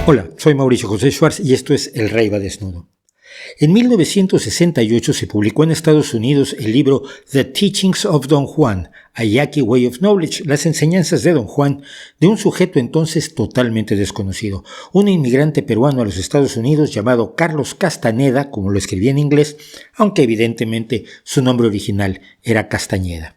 Hola, soy Mauricio José Schwartz y esto es El Rey va desnudo. En 1968 se publicó en Estados Unidos el libro The Teachings of Don Juan, A Yaqui Way of Knowledge, las enseñanzas de Don Juan, de un sujeto entonces totalmente desconocido, un inmigrante peruano a los Estados Unidos llamado Carlos Castaneda, como lo escribía en inglés, aunque evidentemente su nombre original era Castañeda.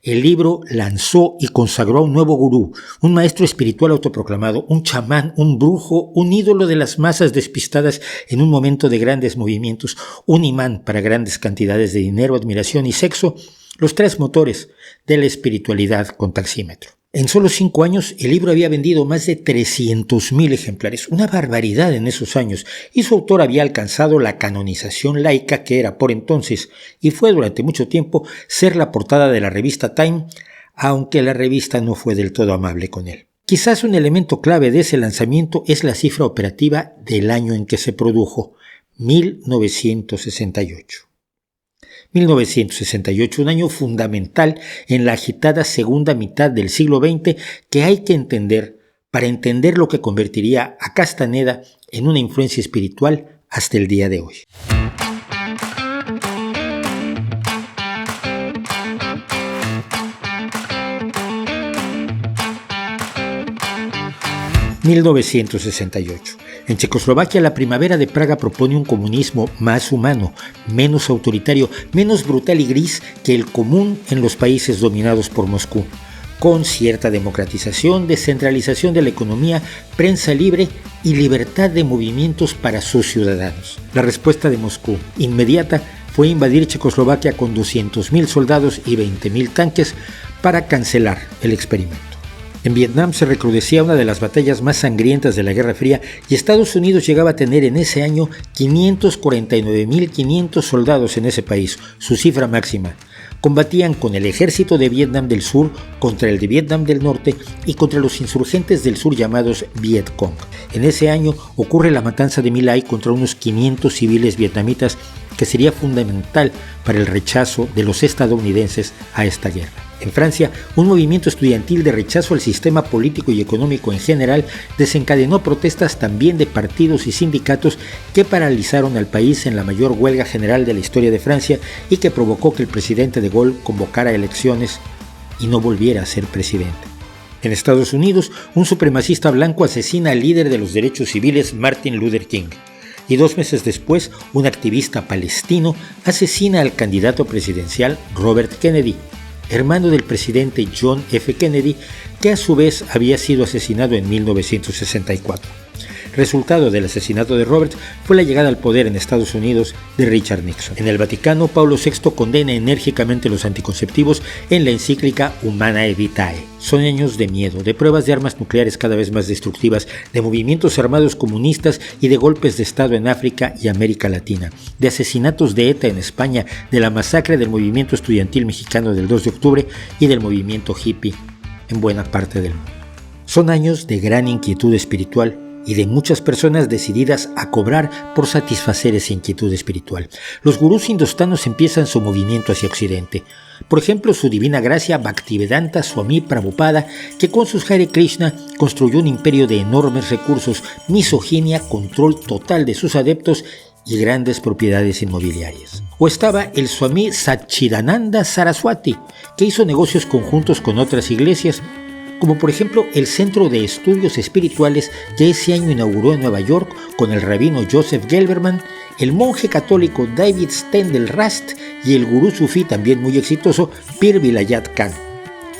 El libro lanzó y consagró a un nuevo gurú, un maestro espiritual autoproclamado, un chamán, un brujo, un ídolo de las masas despistadas en un momento de grandes movimientos, un imán para grandes cantidades de dinero, admiración y sexo, los tres motores de la espiritualidad con taxímetro. En solo 5 años, el libro había vendido más de 300,000 ejemplares, una barbaridad en esos años, y su autor había alcanzado la canonización laica que era por entonces, y fue durante mucho tiempo, ser la portada de la revista Time, aunque la revista no fue del todo amable con él. Quizás un elemento clave de ese lanzamiento es la cifra operativa del año en que se produjo, 1968. 1968, un año fundamental en la agitada segunda mitad del siglo XX que hay que entender para entender lo que convertiría a Castaneda en una influencia espiritual hasta el día de hoy. «1968. En Checoslovaquia, la primavera de Praga propone un comunismo más humano, menos autoritario, menos brutal y gris que el común en los países dominados por Moscú, con cierta democratización, descentralización de la economía, prensa libre y libertad de movimientos para sus ciudadanos. La respuesta de Moscú, inmediata, fue invadir Checoslovaquia con 200,000 soldados y 20,000 tanques para cancelar el experimento. En Vietnam se recrudecía una de las batallas más sangrientas de la Guerra Fría y Estados Unidos llegaba a tener en ese año 549,500 soldados en ese país, su cifra máxima. Combatían con el ejército de Vietnam del Sur contra el de Vietnam del Norte y contra los insurgentes del sur llamados Viet Cong. En ese año ocurre la matanza de My Lai contra unos 500 civiles vietnamitas que sería fundamental para el rechazo de los estadounidenses a esta guerra. En Francia, un movimiento estudiantil de rechazo al sistema político y económico en general desencadenó protestas también de partidos y sindicatos que paralizaron al país en la mayor huelga general de la historia de Francia y que provocó que el presidente de Gaulle convocara elecciones y no volviera a ser presidente. En Estados Unidos, un supremacista blanco asesina al líder de los derechos civiles Martin Luther King. Y 2 meses después, un activista palestino asesina al candidato presidencial Robert Kennedy, hermano del presidente John F. Kennedy, que a su vez había sido asesinado en 1964. Resultado del asesinato de Robert fue la llegada al poder en Estados Unidos de Richard Nixon. En el Vaticano, Pablo VI condena enérgicamente los anticonceptivos en la encíclica Humanae Vitae. Son años de miedo, de pruebas de armas nucleares cada vez más destructivas, de movimientos armados comunistas y de golpes de Estado en África y América Latina, de asesinatos de ETA en España, de la masacre del movimiento estudiantil mexicano del 2 de octubre y del movimiento hippie en buena parte del mundo. Son años de gran inquietud espiritual y de muchas personas decididas a cobrar por satisfacer esa inquietud espiritual. Los gurús indostanos empiezan su movimiento hacia Occidente. Por ejemplo, su divina gracia Bhaktivedanta Swami Prabhupada, que con sus Hare Krishna construyó un imperio de enormes recursos, misoginia, control total de sus adeptos y grandes propiedades inmobiliarias. O estaba el Swami Satchidananda Saraswati, que hizo negocios conjuntos con otras iglesias, como por ejemplo el Centro de Estudios Espirituales que ese año inauguró en Nueva York con el rabino Joseph Gelberman, el monje católico David Stendel Rast y el gurú sufí también muy exitoso Pir Vilayat Khan.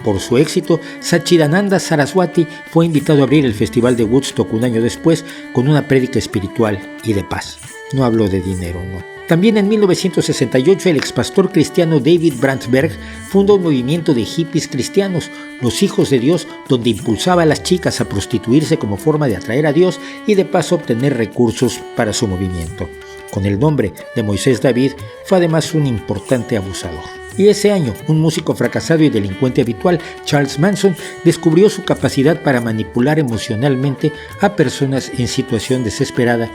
Por su éxito, Satchidananda Saraswati fue invitado a abrir el Festival de Woodstock un año después con una prédica espiritual y de paz. No habló de dinero, no. También en 1968 el expastor cristiano David Brandsberg fundó un movimiento de hippies cristianos, los Hijos de Dios, donde impulsaba a las chicas a prostituirse como forma de atraer a Dios y de paso obtener recursos para su movimiento. Con el nombre de Moisés David, fue además un importante abusador. Y ese año, un músico fracasado y delincuente habitual, Charles Manson, descubrió su capacidad para manipular emocionalmente a personas en situación desesperada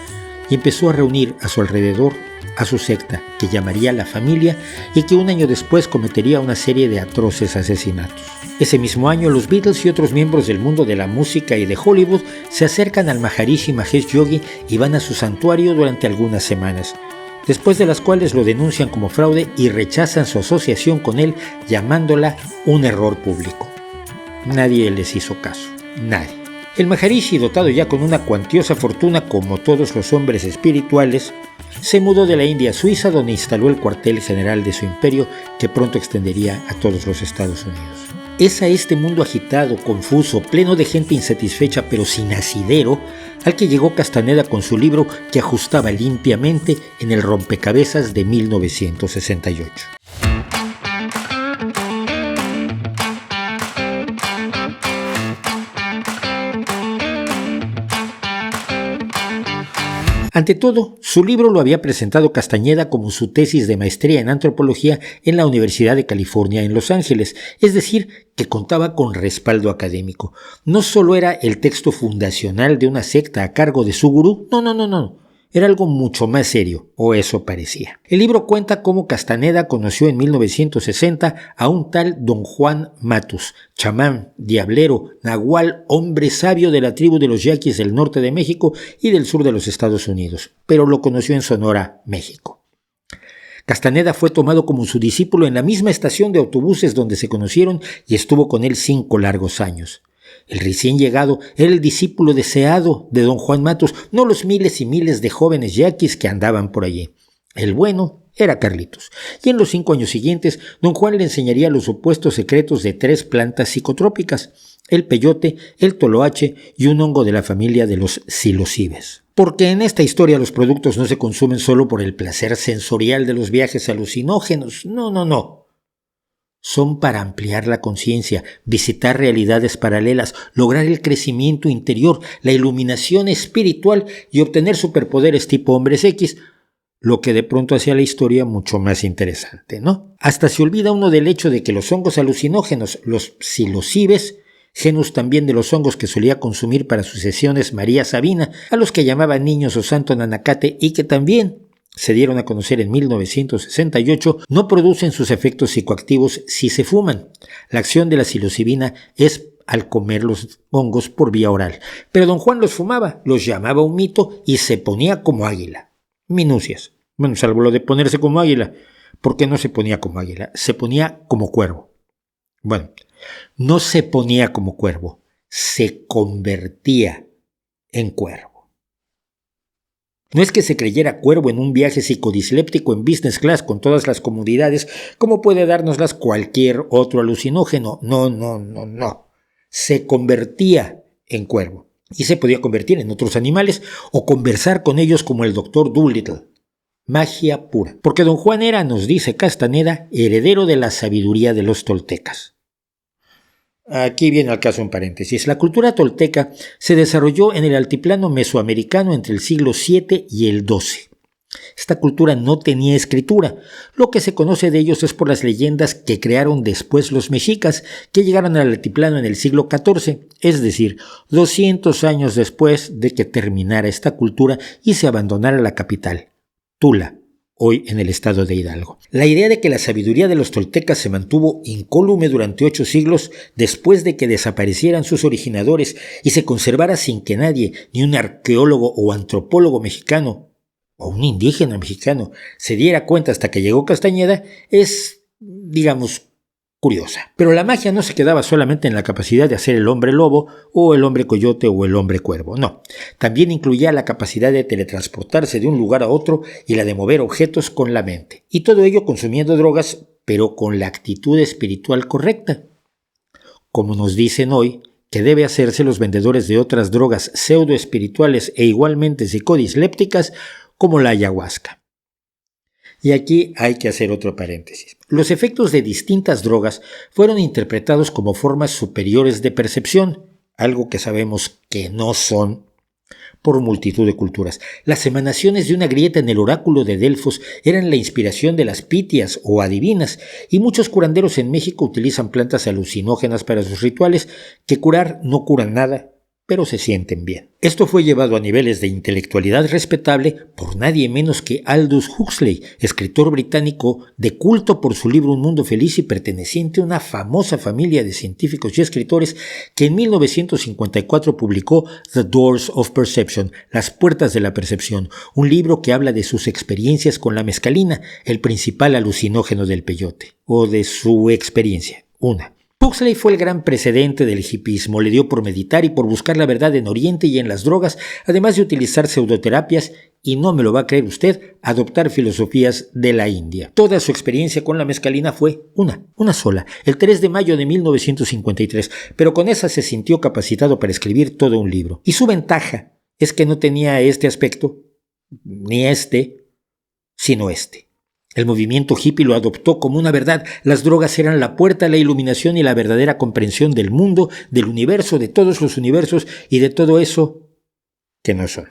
y empezó a reunir a su alrededor a su secta, que llamaría La Familia y que un año después cometería una serie de atroces asesinatos. Ese mismo año, los Beatles y otros miembros del mundo de la música y de Hollywood se acercan al Maharishi Mahesh Yogi y van a su santuario durante algunas semanas, después de las cuales lo denuncian como fraude y rechazan su asociación con él, llamándola un error público. Nadie les hizo caso, nadie. El Maharishi, dotado ya con una cuantiosa fortuna como todos los hombres espirituales, se mudó de la India a Suiza, donde instaló el cuartel general de su imperio, que pronto extendería a todos los Estados Unidos. Es a este mundo agitado, confuso, pleno de gente insatisfecha pero sin asidero, al que llegó Castaneda con su libro que ajustaba limpiamente en el rompecabezas de 1968. Ante todo, su libro lo había presentado Castañeda como su tesis de maestría en antropología en la Universidad de California en Los Ángeles, es decir, que contaba con respaldo académico. No solo era el texto fundacional de una secta a cargo de su gurú, no. Era algo mucho más serio, o eso parecía. El libro cuenta cómo Castaneda conoció en 1960 a un tal Don Juan Matus, chamán, diablero, nahual, hombre sabio de la tribu de los yaquis del norte de México y del sur de los Estados Unidos, pero lo conoció en Sonora, México. Castaneda fue tomado como su discípulo en la misma estación de autobuses donde se conocieron y estuvo con él 5 largos años. El recién llegado era el discípulo deseado de don Juan Matus, no los miles y miles de jóvenes yaquis que andaban por allí. El bueno era Carlitos, y en los 5 años siguientes don Juan le enseñaría los supuestos secretos de 3 plantas psicotrópicas, el peyote, el toloache y un hongo de la familia de los psilocibes. Porque en esta historia los productos no se consumen solo por el placer sensorial de los viajes alucinógenos, no. Son para ampliar la conciencia, visitar realidades paralelas, lograr el crecimiento interior, la iluminación espiritual y obtener superpoderes tipo hombres X, lo que de pronto hacía la historia mucho más interesante, ¿no? Hasta se olvida uno del hecho de que los hongos alucinógenos, los psilocibes, genus también de los hongos que solía consumir para sus sesiones María Sabina, a los que llamaba niños o santo Nanacate y que también se dieron a conocer en 1968, no producen sus efectos psicoactivos si se fuman. La acción de la psilocibina es al comer los hongos por vía oral. Pero don Juan los fumaba, los llamaba un mito y se ponía como águila. Minucias. Bueno, salvo lo de ponerse como águila. ¿Por qué no se ponía como águila? Se ponía como cuervo. Bueno, no se ponía como cuervo, se convertía en cuervo. No es que se creyera cuervo en un viaje psicodisléptico en business class con todas las comodidades como puede dárnoslas cualquier otro alucinógeno. No. Se convertía en cuervo y se podía convertir en otros animales o conversar con ellos como el Dr. Dolittle. Magia pura. Porque don Juan era, nos dice Castaneda, heredero de la sabiduría de los toltecas. Aquí viene al caso un paréntesis. La cultura tolteca se desarrolló en el altiplano mesoamericano entre el siglo VII y el XII. Esta cultura no tenía escritura. Lo que se conoce de ellos es por las leyendas que crearon después los mexicas, que llegaron al altiplano en el siglo XIV, es decir, 200 años después de que terminara esta cultura y se abandonara la capital, Tula, hoy en el estado de Hidalgo. La idea de que la sabiduría de los toltecas se mantuvo incólume durante 8 siglos después de que desaparecieran sus originadores y se conservara sin que nadie, ni un arqueólogo o antropólogo mexicano o un indígena mexicano, se diera cuenta hasta que llegó Castañeda, es, digamos, curiosa. Pero la magia no se quedaba solamente en la capacidad de hacer el hombre lobo o el hombre coyote o el hombre cuervo, no. También incluía la capacidad de teletransportarse de un lugar a otro y la de mover objetos con la mente. Y todo ello consumiendo drogas, pero con la actitud espiritual correcta. Como nos dicen hoy, que debe hacerse los vendedores de otras drogas pseudoespirituales e igualmente psicodislépticas como la ayahuasca. Y aquí hay que hacer otro paréntesis. Los efectos de distintas drogas fueron interpretados como formas superiores de percepción, algo que sabemos que no son por multitud de culturas. Las emanaciones de una grieta en el oráculo de Delfos eran la inspiración de las pitias o adivinas, y muchos curanderos en México utilizan plantas alucinógenas para sus rituales, que curar no curan nada, pero se sienten bien. Esto fue llevado a niveles de intelectualidad respetable por nadie menos que Aldous Huxley, escritor británico de culto por su libro Un mundo feliz y perteneciente a una famosa familia de científicos y escritores que en 1954 publicó The Doors of Perception, Las puertas de la percepción, un libro que habla de sus experiencias con la mescalina, el principal alucinógeno del peyote, o de su experiencia, una. Huxley fue el gran precedente del hipismo, le dio por meditar y por buscar la verdad en Oriente y en las drogas, además de utilizar pseudoterapias y, no me lo va a creer usted, adoptar filosofías de la India. Toda su experiencia con la mescalina fue una sola, el 3 de mayo de 1953, pero con esa se sintió capacitado para escribir todo un libro. Y su ventaja es que no tenía este aspecto, ni este, sino este. El movimiento hippie lo adoptó como una verdad. Las drogas eran la puerta a la iluminación y la verdadera comprensión del mundo, del universo, de todos los universos y de todo eso que no son.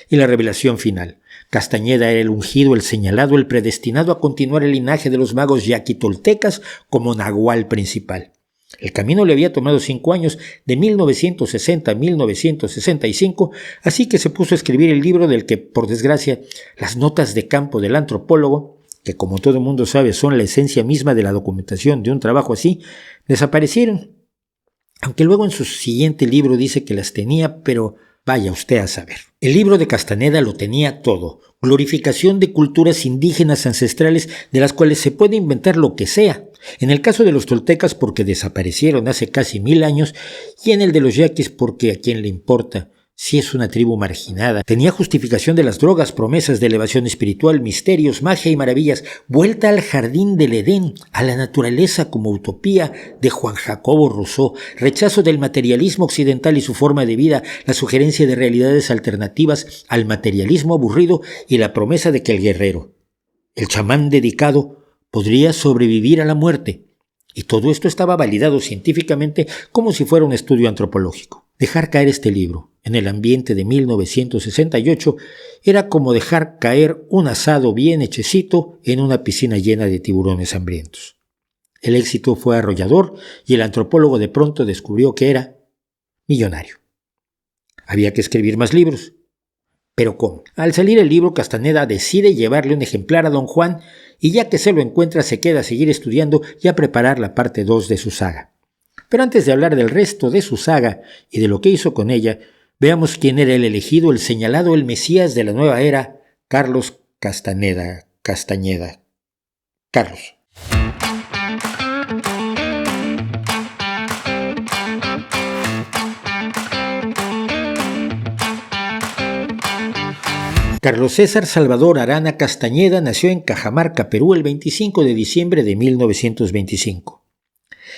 Y la revelación final. Castañeda era el ungido, el señalado, el predestinado a continuar el linaje de los magos yaquitoltecas como nahual principal. El camino le había tomado 5 años, de 1960 a 1965, así que se puso a escribir el libro del que, por desgracia, las notas de campo del antropólogo, que como todo mundo sabe son la esencia misma de la documentación de un trabajo así, desaparecieron. Aunque luego en su siguiente libro dice que las tenía, pero vaya usted a saber. El libro de Castaneda lo tenía todo, glorificación de culturas indígenas ancestrales de las cuales se puede inventar lo que sea. En el caso de los toltecas porque desaparecieron hace casi 1000 años y en el de los yaquis porque a quién le importa si es una tribu marginada. Tenía justificación de las drogas, promesas de elevación espiritual, misterios, magia y maravillas, vuelta al jardín del Edén, a la naturaleza como utopía de Juan Jacobo Rousseau, rechazo del materialismo occidental y su forma de vida, la sugerencia de realidades alternativas al materialismo aburrido y la promesa de que el guerrero, el chamán dedicado, podría sobrevivir a la muerte. Y todo esto estaba validado científicamente como si fuera un estudio antropológico. Dejar caer este libro en el ambiente de 1968 era como dejar caer un asado bien hechecito en una piscina llena de tiburones hambrientos. El éxito fue arrollador y el antropólogo de pronto descubrió que era millonario. Había que escribir más libros. ¿Pero cómo? Al salir el libro, Castaneda decide llevarle un ejemplar a don Juan y ya que se lo encuentra se queda a seguir estudiando y a preparar la parte 2 de su saga. Pero antes de hablar del resto de su saga y de lo que hizo con ella, veamos quién era el elegido, el señalado, el Mesías de la nueva era, Carlos Castañeda. Carlos. Carlos César Salvador Arana Castañeda nació en Cajamarca, Perú, el 25 de diciembre de 1925.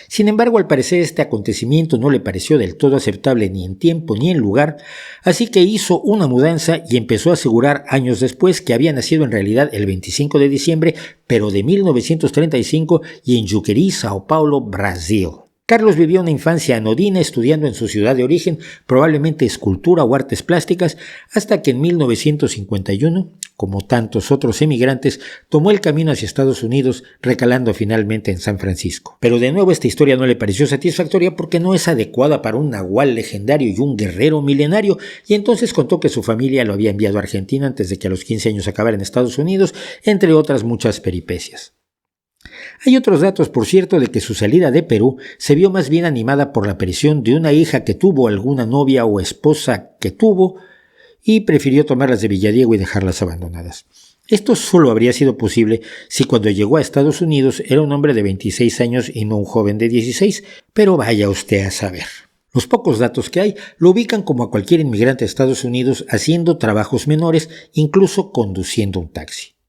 Sin embargo, al parecer este acontecimiento no le pareció del todo aceptable ni en tiempo ni en lugar, así que hizo una mudanza y empezó a asegurar años después que había nacido en realidad el 25 de diciembre, pero de 1935 y en Juquerí, Sao Paulo, Brasil. Carlos vivió una infancia anodina estudiando en su ciudad de origen, probablemente escultura o artes plásticas, hasta que en 1951, como tantos otros emigrantes, tomó el camino hacia Estados Unidos, recalando finalmente en San Francisco. Pero de nuevo esta historia no le pareció satisfactoria porque no es adecuada para un nahual legendario y un guerrero milenario, y entonces contó que su familia lo había enviado a Argentina antes de que a los 15 años acabara en Estados Unidos, entre otras muchas peripecias. Hay otros datos, por cierto, de que su salida de Perú se vio más bien animada por la aparición de una hija que tuvo, alguna novia o esposa que tuvo, y prefirió tomarlas de Villadiego y dejarlas abandonadas. Esto solo habría sido posible si cuando llegó a Estados Unidos era un hombre de 26 años y no un joven de 16, pero vaya usted a saber. Los pocos datos que hay lo ubican como a cualquier inmigrante a Estados Unidos haciendo trabajos menores, incluso conduciendo un taxi.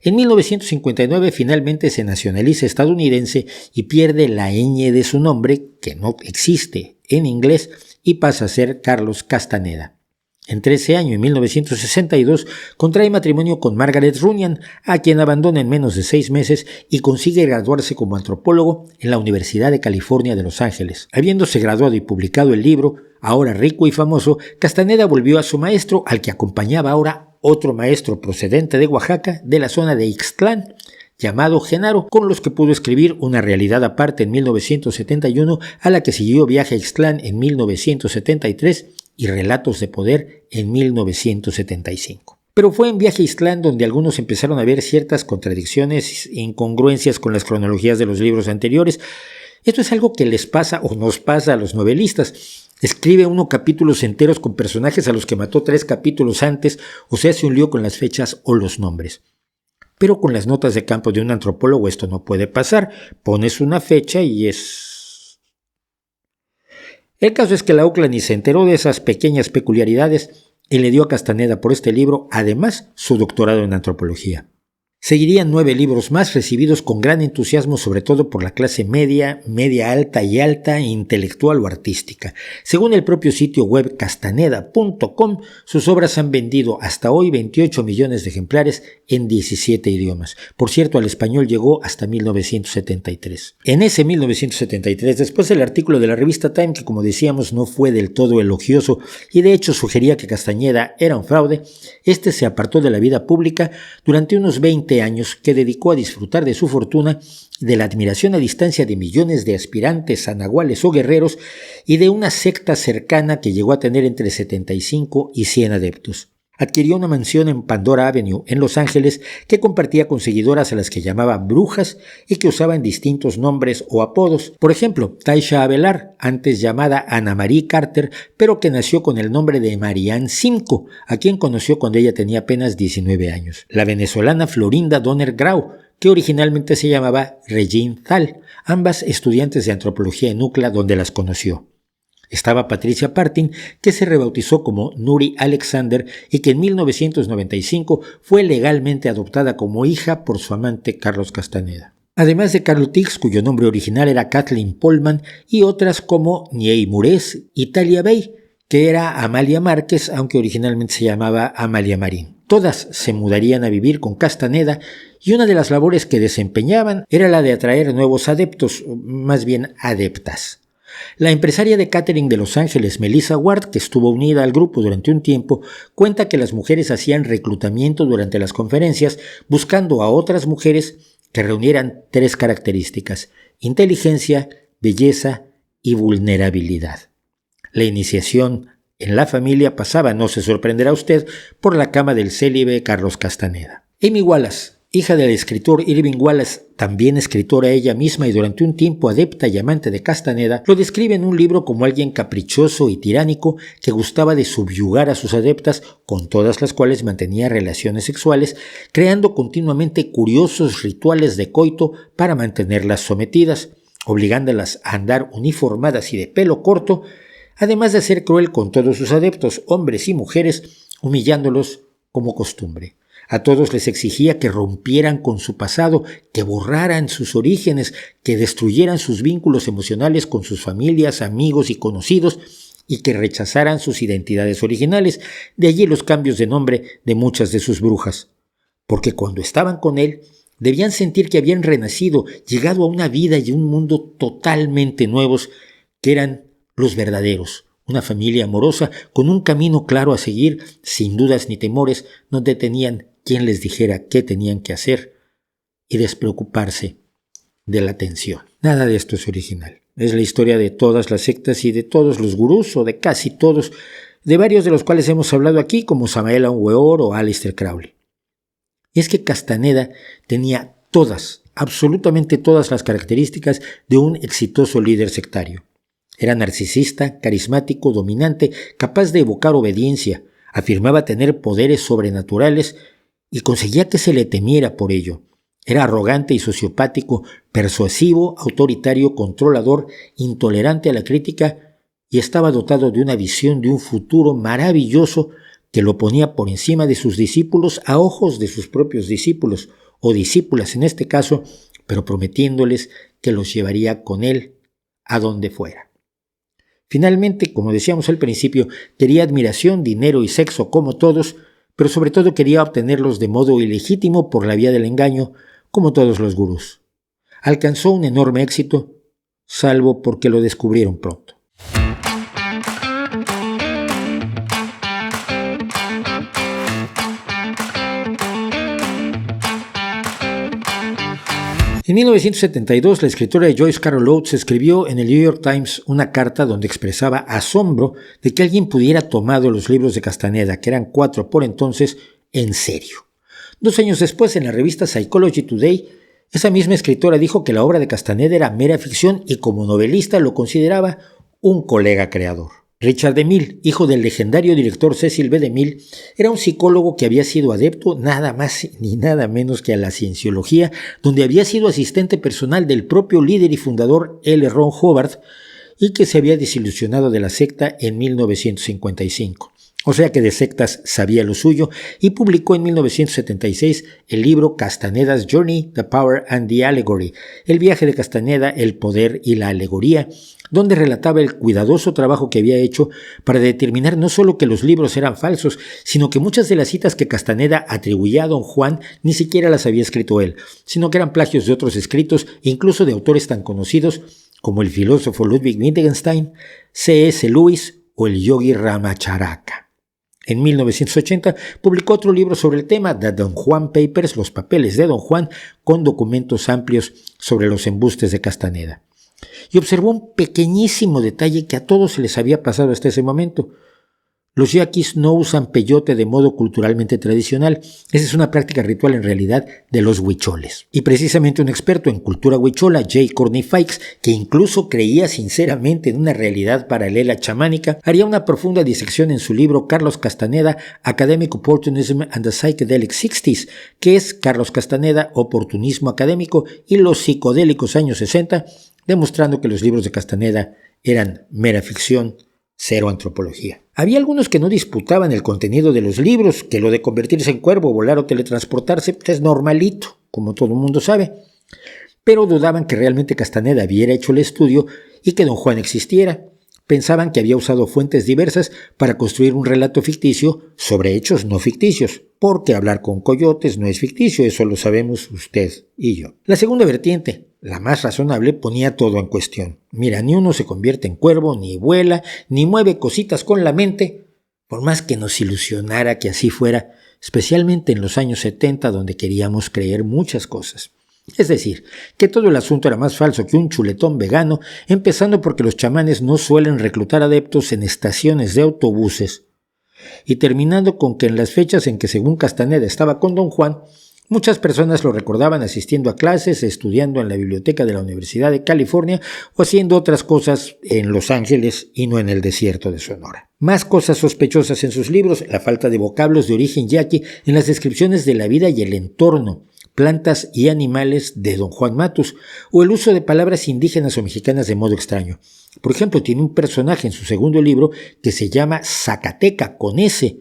En 1959 finalmente se nacionaliza estadounidense y pierde la ñ de su nombre, que no existe en inglés, y pasa a ser Carlos Castaneda. Entre ese año y 1962 contrae matrimonio con Margaret Runyan, a quien abandona en menos de 6 meses y consigue graduarse como antropólogo en la Universidad de California de Los Ángeles. Habiéndose graduado y publicado el libro, ahora rico y famoso, Castaneda volvió a su maestro, al que acompañaba ahora otro maestro procedente de Oaxaca, de la zona de Ixtlán, llamado Genaro, con los que pudo escribir Una realidad aparte en 1971, a la que siguió Viaje a Ixtlán en 1973 y Relatos de poder en 1975. Pero fue en Viaje a Ixtlán donde algunos empezaron a ver ciertas contradicciones e incongruencias con las cronologías de los libros anteriores. Esto es algo que les pasa o nos pasa a los novelistas. Escribe uno capítulos enteros con personajes a los que mató 3 capítulos antes, o se hace un lío con las fechas o los nombres. Pero con las notas de campo de un antropólogo esto no puede pasar. Pones una fecha y es... El caso es que la UCLA ni se enteró de esas pequeñas peculiaridades y le dio a Castaneda por este libro, además, su doctorado en antropología. Seguirían 9 libros más recibidos con gran entusiasmo, sobre todo por la clase media, media alta y alta, intelectual o artística. Según el propio sitio web castaneda.com, sus obras han vendido hasta hoy 28 millones de ejemplares en 17 idiomas. Por cierto, al español llegó hasta 1973. En ese 1973, después del artículo de la revista Time, que como decíamos no fue del todo elogioso y de hecho sugería que Castaneda era un fraude, este se apartó de la vida pública durante unos 20 años que dedicó a disfrutar de su fortuna, de la admiración a distancia de millones de aspirantes a nahuales o guerreros y de una secta cercana que llegó a tener entre 75 y 100 adeptos. Adquirió una mansión en Pandora Avenue, en Los Ángeles, que compartía con seguidoras a las que llamaba brujas y que usaban distintos nombres o apodos. Por ejemplo, Taisha Avelar, antes llamada Ana Marie Carter, pero que nació con el nombre de Marianne Simco, a quien conoció cuando ella tenía apenas 19 años. La venezolana Florinda Donner Grau, que originalmente se llamaba Regine Thal, ambas estudiantes de antropología en UCLA donde las conoció. Estaba Patricia Partin, que se rebautizó como Nuri Alexander y que en 1995 fue legalmente adoptada como hija por su amante Carlos Castaneda. Además de Carlo Tix, cuyo nombre original era Kathleen Polman, y otras como Niei Mures y Talia Bay, que era Amalia Márquez, aunque originalmente se llamaba Amalia Marín. Todas se mudarían a vivir con Castaneda y una de las labores que desempeñaban era la de atraer nuevos adeptos, más bien adeptas. La empresaria de catering de Los Ángeles, Melissa Ward, que estuvo unida al grupo durante un tiempo, cuenta que las mujeres hacían reclutamiento durante las conferencias buscando a otras mujeres que reunieran 3 características: inteligencia, belleza y vulnerabilidad. La iniciación en la familia pasaba, no se sorprenderá usted, por la cama del célibe Carlos Castaneda. Amy Wallace, hija del escritor Irving Wallace, también escritora ella misma y durante un tiempo adepta y amante de Castaneda, lo describe en un libro como alguien caprichoso y tiránico que gustaba de subyugar a sus adeptas, con todas las cuales mantenía relaciones sexuales, creando continuamente curiosos rituales de coito para mantenerlas sometidas, obligándolas a andar uniformadas y de pelo corto, además de ser cruel con todos sus adeptos, hombres y mujeres, humillándolos como costumbre. A todos les exigía que rompieran con su pasado, que borraran sus orígenes, que destruyeran sus vínculos emocionales con sus familias, amigos y conocidos y que rechazaran sus identidades originales. De allí los cambios de nombre de muchas de sus brujas. Porque cuando estaban con él, debían sentir que habían renacido, llegado a una vida y un mundo totalmente nuevos, que eran los verdaderos. Una familia amorosa con un camino claro a seguir, sin dudas ni temores, donde tenían quien les dijera qué tenían que hacer y despreocuparse de la atención. Nada de esto es original. Es la historia de todas las sectas y de todos los gurús, o de casi todos, de varios de los cuales hemos hablado aquí, como Samael Aun Weor o Aleister Crowley. Y es que Castaneda tenía todas, absolutamente todas las características de un exitoso líder sectario. Era narcisista, carismático, dominante, capaz de evocar obediencia, afirmaba tener poderes sobrenaturales y conseguía que se le temiera por ello. Era arrogante y sociopático, persuasivo, autoritario, controlador, intolerante a la crítica y estaba dotado de una visión de un futuro maravilloso que lo ponía por encima de sus discípulos a ojos de sus propios discípulos, o discípulas en este caso, pero prometiéndoles que los llevaría con él a donde fuera. Finalmente, como decíamos al principio, quería admiración, dinero y sexo como todos, pero sobre todo quería obtenerlos de modo ilegítimo por la vía del engaño, como todos los gurús. Alcanzó un enorme éxito, salvo porque lo descubrieron pronto. En 1972, la escritora Joyce Carol Oates escribió en el New York Times una carta donde expresaba asombro de que alguien pudiera tomado los libros de Castaneda, que eran 4 por entonces, en serio. 2 años después, en la revista Psychology Today, esa misma escritora dijo que la obra de Castaneda era mera ficción y como novelista lo consideraba un colega creador. Richard DeMille, hijo del legendario director Cecil B. DeMille, era un psicólogo que había sido adepto nada más ni nada menos que a la cienciología, donde había sido asistente personal del propio líder y fundador L. Ron Hubbard y que se había desilusionado de la secta en 1955. O sea que de sectas sabía lo suyo y publicó en 1976 el libro Castaneda's Journey, The Power and the Allegory, el viaje de Castaneda, el poder y la alegoría, donde relataba el cuidadoso trabajo que había hecho para determinar no solo que los libros eran falsos, sino que muchas de las citas que Castaneda atribuía a Don Juan ni siquiera las había escrito él, sino que eran plagios de otros escritos, incluso de autores tan conocidos como el filósofo Ludwig Wittgenstein, C.S. Lewis o el yogi Ramacharaka. En 1980 publicó otro libro sobre el tema, The Don Juan Papers, los papeles de Don Juan, con documentos amplios sobre los embustes de Castaneda. Y observó un pequeñísimo detalle que a todos se les había pasado hasta ese momento. Los yaquis no usan peyote de modo culturalmente tradicional. Esa es una práctica ritual en realidad de los huicholes. Y precisamente un experto en cultura huichola, J. Courtney Fikes, que incluso creía sinceramente en una realidad paralela chamánica, haría una profunda disección en su libro Carlos Castaneda, Academic Opportunism and the Psychedelic Sixties, que es Carlos Castaneda, Oportunismo Académico y los Psicodélicos Años 60, demostrando que los libros de Castaneda eran mera ficción, cero antropología. Había algunos que no disputaban el contenido de los libros, que lo de convertirse en cuervo, volar o teletransportarse es normalito, como todo el mundo sabe, pero dudaban que realmente Castaneda hubiera hecho el estudio y que Don Juan existiera. Pensaban que había usado fuentes diversas para construir un relato ficticio sobre hechos no ficticios, porque hablar con coyotes no es ficticio, eso lo sabemos usted y yo. La segunda vertiente, la más razonable, ponía todo en cuestión. Mira, ni uno se convierte en cuervo, ni vuela, ni mueve cositas con la mente, por más que nos ilusionara que así fuera, especialmente en los años 70, donde queríamos creer muchas cosas. Es decir, que todo el asunto era más falso que un chuletón vegano, empezando porque los chamanes no suelen reclutar adeptos en estaciones de autobuses, y terminando con que en las fechas en que según Castaneda estaba con Don Juan, muchas personas lo recordaban asistiendo a clases, estudiando en la biblioteca de la Universidad de California o haciendo otras cosas en Los Ángeles y no en el desierto de Sonora. Más cosas sospechosas en sus libros, la falta de vocablos de origen yaqui en las descripciones de la vida y el entorno, plantas y animales de Don Juan Matus, o el uso de palabras indígenas o mexicanas de modo extraño. Por ejemplo, tiene un personaje en su segundo libro que se llama Zacateca, con S,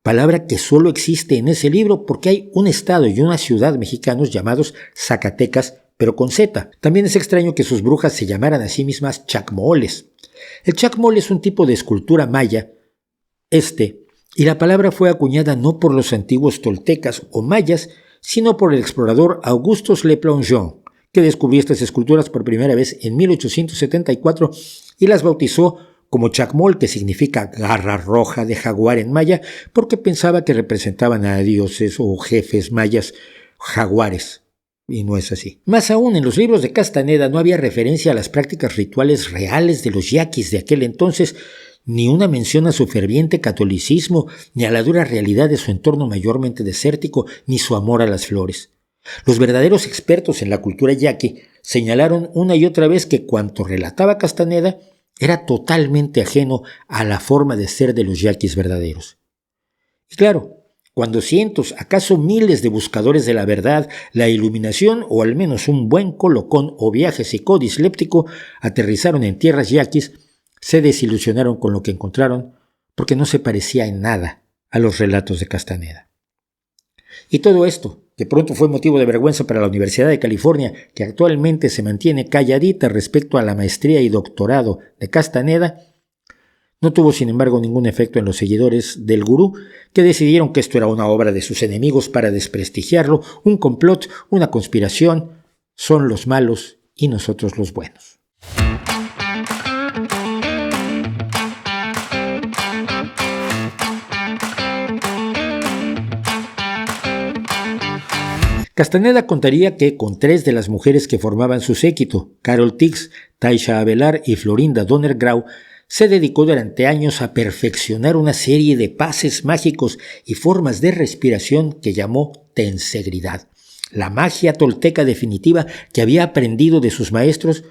palabra que solo existe en ese libro porque hay un estado y una ciudad mexicanos llamados Zacatecas, pero con Z. También es extraño que sus brujas se llamaran a sí mismas chacmoles. El chacmol es un tipo de escultura maya, y la palabra fue acuñada no por los antiguos toltecas o mayas, sino por el explorador Augustus Le Plongeon, que descubrió estas esculturas por primera vez en 1874 y las bautizó como chacmol, que significa garra roja de jaguar en maya, porque pensaba que representaban a dioses o jefes mayas jaguares. Y no es así. Más aún, en los libros de Castaneda no había referencia a las prácticas rituales reales de los yaquis de aquel entonces, ni una mención a su ferviente catolicismo, ni a la dura realidad de su entorno mayormente desértico, ni su amor a las flores. Los verdaderos expertos en la cultura yaqui señalaron una y otra vez que cuanto relataba Castaneda era totalmente ajeno a la forma de ser de los yaquis verdaderos. Y claro, cuando cientos, acaso miles de buscadores de la verdad, la iluminación o al menos un buen colocón o viaje psicodisléptico aterrizaron en tierras yaquis, se desilusionaron con lo que encontraron porque no se parecía en nada a los relatos de Castaneda. Y todo esto, que pronto fue motivo de vergüenza para la Universidad de California, que actualmente se mantiene calladita respecto a la maestría y doctorado de Castaneda, no tuvo sin embargo ningún efecto en los seguidores del gurú, que decidieron que esto era una obra de sus enemigos para desprestigiarlo, un complot, una conspiración, son los malos y nosotros los buenos. Castaneda contaría que con 3 de las mujeres que formaban su séquito, Carol Tix, Taisha Avelar y Florinda Donner Grau, se dedicó durante años a perfeccionar una serie de pases mágicos y formas de respiración que llamó tensegridad, la magia tolteca definitiva que había aprendido de sus maestros,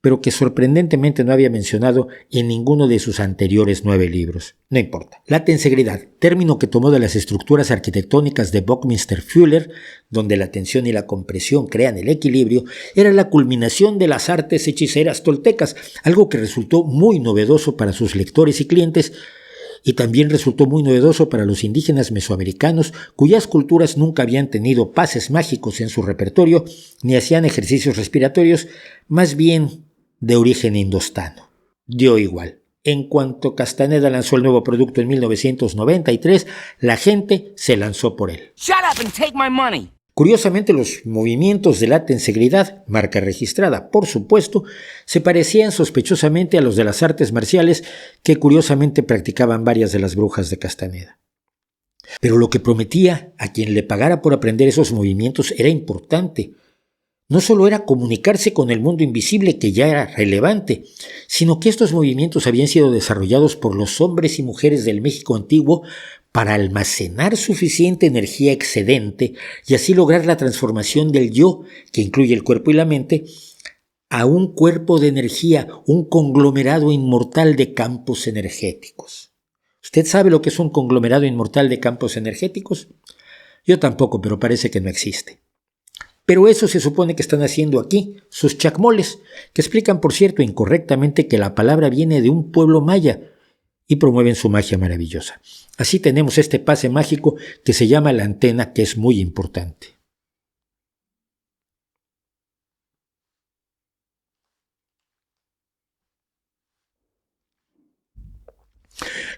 pero que sorprendentemente no había mencionado en ninguno de sus anteriores 9 libros. No importa. La tensegridad, término que tomó de las estructuras arquitectónicas de Buckminster Fuller, donde la tensión y la compresión crean el equilibrio, era la culminación de las artes hechiceras toltecas, algo que resultó muy novedoso para sus lectores y clientes, y también resultó muy novedoso para los indígenas mesoamericanos, cuyas culturas nunca habían tenido pases mágicos en su repertorio, ni hacían ejercicios respiratorios, más bien de origen indostano. Dio igual. En cuanto Castaneda lanzó el nuevo producto en 1993, la gente se lanzó por él. Shut up and take my money. Curiosamente, los movimientos de la tensegridad, marca registrada por supuesto, se parecían sospechosamente a los de las artes marciales que curiosamente practicaban varias de las brujas de Castaneda. Pero lo que prometía a quien le pagara por aprender esos movimientos era importante. No solo era comunicarse con el mundo invisible, que ya era relevante, sino que estos movimientos habían sido desarrollados por los hombres y mujeres del México antiguo para almacenar suficiente energía excedente y así lograr la transformación del yo, que incluye el cuerpo y la mente, a un cuerpo de energía, un conglomerado inmortal de campos energéticos. ¿Usted sabe lo que es un conglomerado inmortal de campos energéticos? Yo tampoco, pero parece que no existe. Pero eso se supone que están haciendo aquí, sus chacmoles, que explican, por cierto, incorrectamente que la palabra viene de un pueblo maya y promueven su magia maravillosa. Así tenemos este pase mágico que se llama la antena, que es muy importante.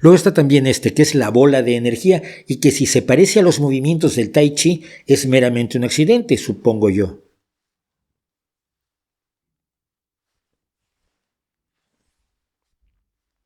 Luego está también este, que es la bola de energía, y que si se parece a los movimientos del Tai Chi, es meramente un accidente, supongo yo.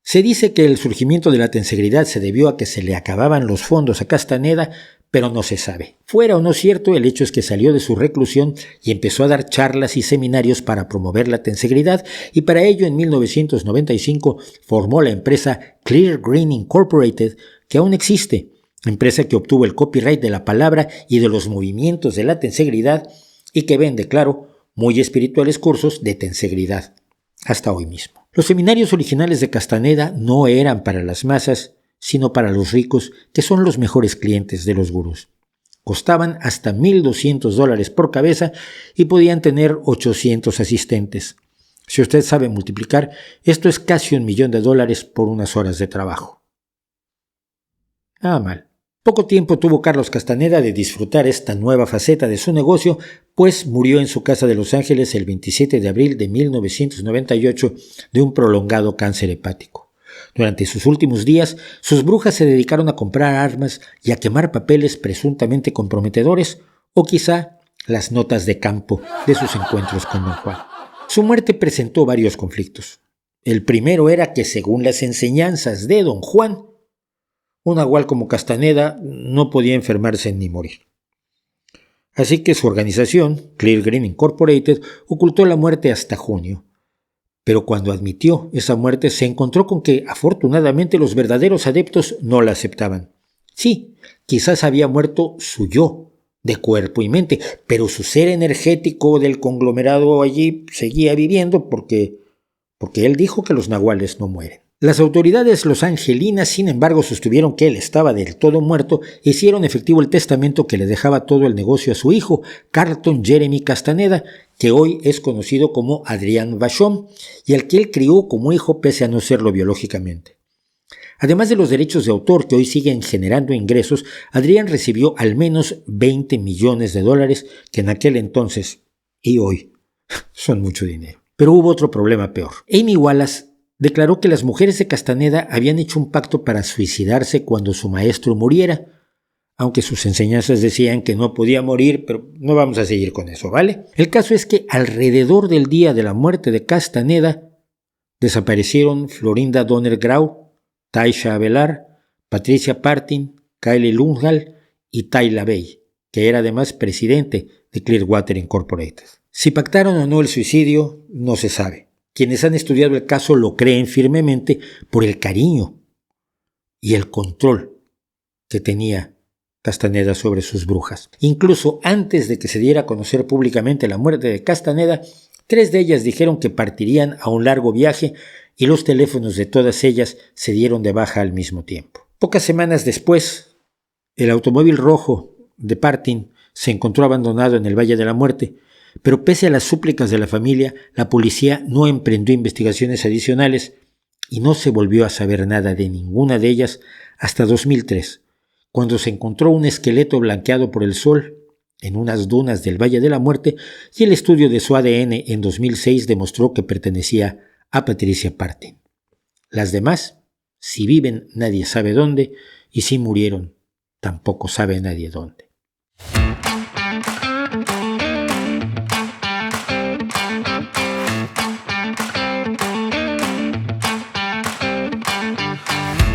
Se dice que el surgimiento de la tensegridad se debió a que se le acababan los fondos a Castaneda, pero no se sabe. Fuera o no cierto, el hecho es que salió de su reclusión y empezó a dar charlas y seminarios para promover la tensegridad, y para ello en 1995 formó la empresa Clear Green Incorporated, que aún existe, empresa que obtuvo el copyright de la palabra y de los movimientos de la tensegridad y que vende, claro, muy espirituales cursos de tensegridad, hasta hoy mismo. Los seminarios originales de Castaneda no eran para las masas, sino para los ricos, que son los mejores clientes de los gurús. Costaban hasta $1,200 por cabeza y podían tener 800 asistentes. Si usted sabe multiplicar, esto es casi $1,000,000 por unas horas de trabajo. Nada mal. Poco tiempo tuvo Carlos Castaneda de disfrutar esta nueva faceta de su negocio, pues murió en su casa de Los Ángeles el 27 de abril de 1998 de un prolongado cáncer hepático. Durante sus últimos días, sus brujas se dedicaron a comprar armas y a quemar papeles presuntamente comprometedores, o quizá las notas de campo de sus encuentros con Don Juan. Su muerte presentó varios conflictos. El primero era que, según las enseñanzas de Don Juan, un nahual como Castaneda no podía enfermarse ni morir. Así que su organización, Clear Green Incorporated, ocultó la muerte hasta junio. Pero cuando admitió esa muerte se encontró con que, afortunadamente, los verdaderos adeptos no la aceptaban. Sí, quizás había muerto su yo, de cuerpo y mente, pero su ser energético del conglomerado allí seguía viviendo porque él dijo que los nahuales no mueren. Las autoridades losangelinas, sin embargo, sostuvieron que él estaba del todo muerto e hicieron efectivo el testamento que le dejaba todo el negocio a su hijo, Carlton Jeremy Castaneda, que hoy es conocido como Adrián Vachon, y al que él crió como hijo pese a no serlo biológicamente. Además de los derechos de autor que hoy siguen generando ingresos, Adrián recibió al menos $20 millones, que en aquel entonces y hoy son mucho dinero. Pero hubo otro problema peor. Amy Wallace declaró que las mujeres de Castaneda habían hecho un pacto para suicidarse cuando su maestro muriera, aunque sus enseñanzas decían que no podía morir, pero no vamos a seguir con eso, ¿vale? El caso es que alrededor del día de la muerte de Castaneda desaparecieron Florinda Donner Grau, Taisha Avelar, Patricia Partin, Kylie Lunghal y Ty LaBelle, que era además presidente de Clearwater Incorporated. Si pactaron o no el suicidio, no se sabe. Quienes han estudiado el caso lo creen firmemente por el cariño y el control que tenía Castaneda sobre sus brujas. Incluso antes de que se diera a conocer públicamente la muerte de Castaneda, 3 de ellas dijeron que partirían a un largo viaje y los teléfonos de todas ellas se dieron de baja al mismo tiempo. Pocas semanas después, el automóvil rojo de Partin se encontró abandonado en el Valle de la Muerte, pero pese a las súplicas de la familia, la policía no emprendió investigaciones adicionales y no se volvió a saber nada de ninguna de ellas hasta 2003, cuando se encontró un esqueleto blanqueado por el sol en unas dunas del Valle de la Muerte y el estudio de su ADN en 2006 demostró que pertenecía a Patricia Partin. Las demás, si viven nadie sabe dónde y si murieron tampoco sabe nadie dónde.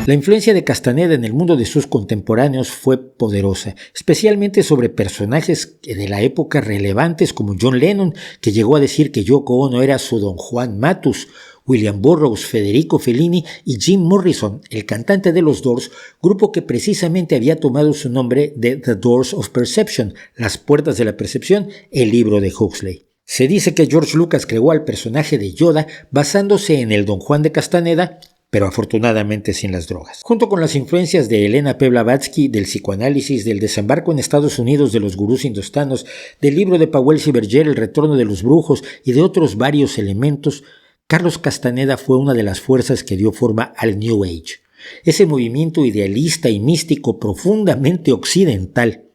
La influencia de Castaneda en el mundo de sus contemporáneos fue poderosa, especialmente sobre personajes de la época relevantes como John Lennon, que llegó a decir que Yoko Ono era su Don Juan Matus, William Burroughs, Federico Fellini y Jim Morrison, el cantante de los Doors, grupo que precisamente había tomado su nombre de The Doors of Perception, las puertas de la percepción, el libro de Huxley. Se dice que George Lucas creó al personaje de Yoda basándose en el Don Juan de Castaneda, pero afortunadamente sin las drogas. Junto con las influencias de Elena P. Blavatsky, del psicoanálisis, del desembarco en Estados Unidos de los gurús indostanos, del libro de Powell Berger, El retorno de los brujos y de otros varios elementos, Carlos Castaneda fue una de las fuerzas que dio forma al New Age, ese movimiento idealista y místico profundamente occidental,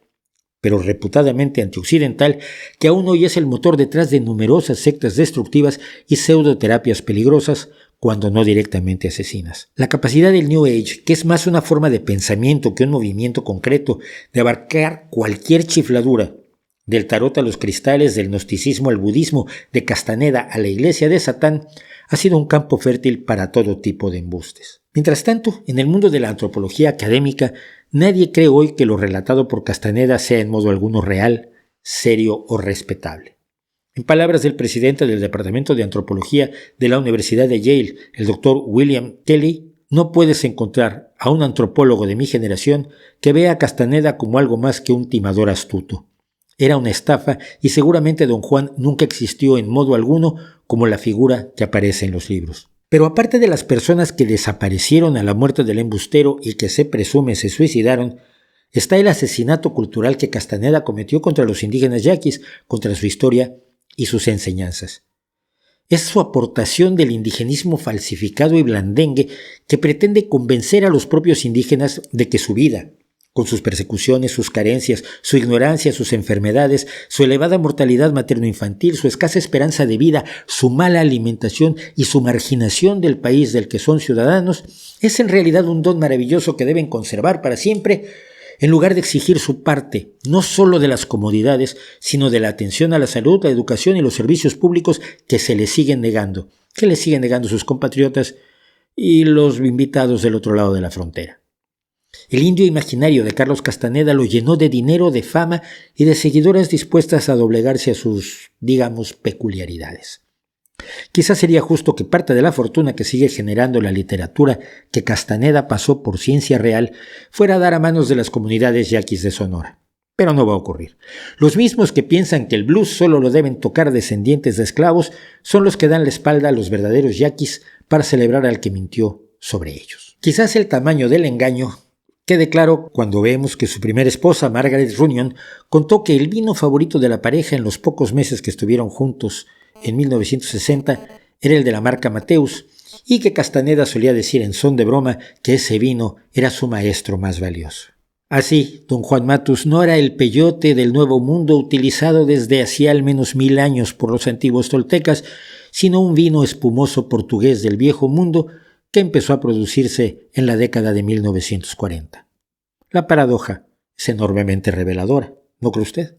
pero reputadamente antioccidental, que aún hoy es el motor detrás de numerosas sectas destructivas y pseudoterapias peligrosas, cuando no directamente asesinas. La capacidad del New Age, que es más una forma de pensamiento que un movimiento concreto, de abarcar cualquier chifladura, del tarot a los cristales, del gnosticismo al budismo, de Castaneda a la iglesia de Satán, ha sido un campo fértil para todo tipo de embustes. Mientras tanto, en el mundo de la antropología académica, nadie cree hoy que lo relatado por Castaneda sea en modo alguno real, serio o respetable. En palabras del presidente del Departamento de Antropología de la Universidad de Yale, el Dr. William Kelly, no puedes encontrar a un antropólogo de mi generación que vea a Castaneda como algo más que un timador astuto. Era una estafa y seguramente Don Juan nunca existió en modo alguno como la figura que aparece en los libros. Pero aparte de las personas que desaparecieron a la muerte del embustero y que se presume se suicidaron, está el asesinato cultural que Castaneda cometió contra los indígenas yaquis, contra su historia y sus enseñanzas. Es su aportación del indigenismo falsificado y blandengue que pretende convencer a los propios indígenas de que su vida, con sus persecuciones, sus carencias, su ignorancia, sus enfermedades, su elevada mortalidad materno-infantil, su escasa esperanza de vida, su mala alimentación y su marginación del país del que son ciudadanos, es en realidad un don maravilloso que deben conservar para siempre, en lugar de exigir su parte, no solo de las comodidades, sino de la atención a la salud, la educación y los servicios públicos que se les siguen negando, que les siguen negando sus compatriotas y los invitados del otro lado de la frontera. El indio imaginario de Carlos Castaneda lo llenó de dinero, de fama y de seguidoras dispuestas a doblegarse a sus, digamos, peculiaridades. Quizás sería justo que parte de la fortuna que sigue generando la literatura que Castaneda pasó por ciencia real fuera a dar a manos de las comunidades yaquis de Sonora. Pero no va a ocurrir. Los mismos que piensan que el blues solo lo deben tocar descendientes de esclavos son los que dan la espalda a los verdaderos yaquis para celebrar al que mintió sobre ellos. Quizás el tamaño del engaño quede claro cuando vemos que su primera esposa, Margaret Runyon, contó que el vino favorito de la pareja en los pocos meses que estuvieron juntos en 1960 era el de la marca Mateus y que Castaneda solía decir en son de broma que ese vino era su maestro más valioso. Así, Don Juan Matus no era el peyote del Nuevo Mundo utilizado desde hacía al menos 1000 años por los antiguos toltecas, sino un vino espumoso portugués del Viejo Mundo que empezó a producirse en la década de 1940. La paradoja es enormemente reveladora, ¿no cree usted?